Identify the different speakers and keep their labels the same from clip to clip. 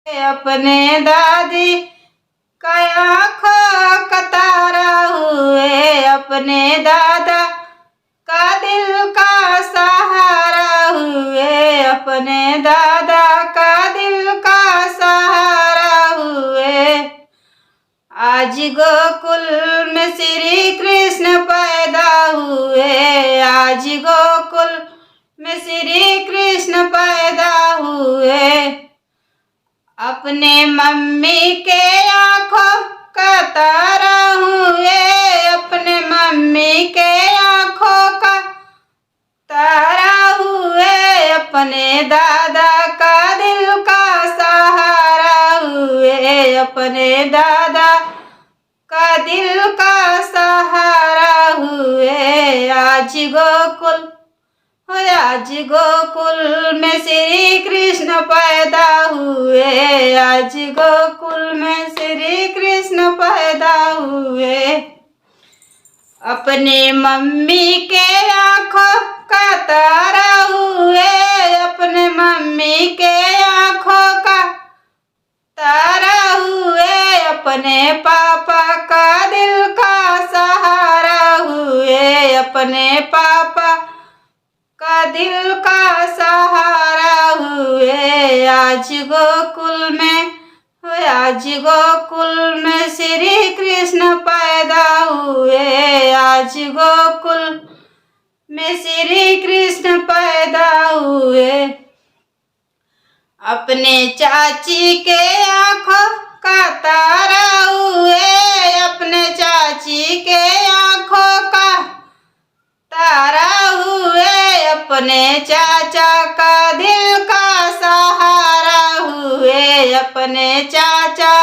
Speaker 1: अपने दादी का आँखों का तारा हुए, अपने दादा का दिल का सहारा हुए, अपने दादा का दिल का सहारा हुए। आज गोकुल में श्री कृष्ण पैदा हुए, आज गोकुल में श्री कृष्ण पैदा हुए। अपने मम्मी के आँखों का तारा हुए, अपने मम्मी के आँखों का तारा हुए, अपने दादा का दिल का सहारा हुए, अपने दादा का दिल का सहारा हुए। आज गोकुल में श्री कृष्ण पैदा हुए, आज गोकुल में श्री कृष्ण पैदा हुए। अपने मम्मी के आँखों का तारा हुए, अपने मम्मी के आँखों का तारा हुए, अपने पापा का दिल का सहारा हुए, अपने पापा का दिल का सहारा हुए। आज गोकुल में श्री कृष्ण पैदा हुए, आज गोकुल में श्री कृष्ण पैदा हुए। अपने चाची के आँखों का तारा हुए, अपने चाची के आँखों का तारा हुए, अपने चाचा का दिल का सहारा हुए, अपने चाचा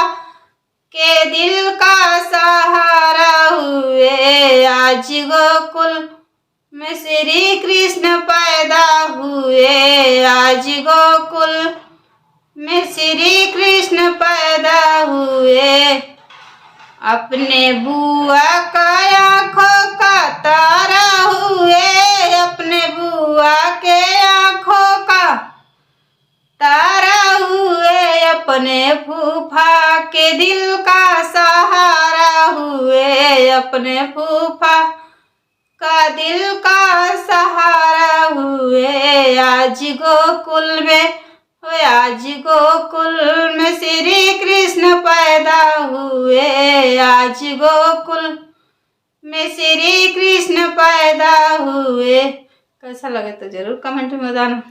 Speaker 1: के दिल का सहारा हुए। आज गोकुल में श्री कृष्ण पैदा हुए, आज गोकुल में श्री कृष्ण पैदा हुए। अपने बुआ का आँखों का तारा हुए, अपने बुआ के आँखों का तारा हुए, अपने फूफा के दिल का सहारा हुए, अपने फूफा का दिल का सहारा हुए। आज गोकुल में श्री कृष्ण पैदा हुए, आज गोकुल में श्री कृष्ण पैदा हुए। कैसा लगे तो जरूर कमेंट में बताना।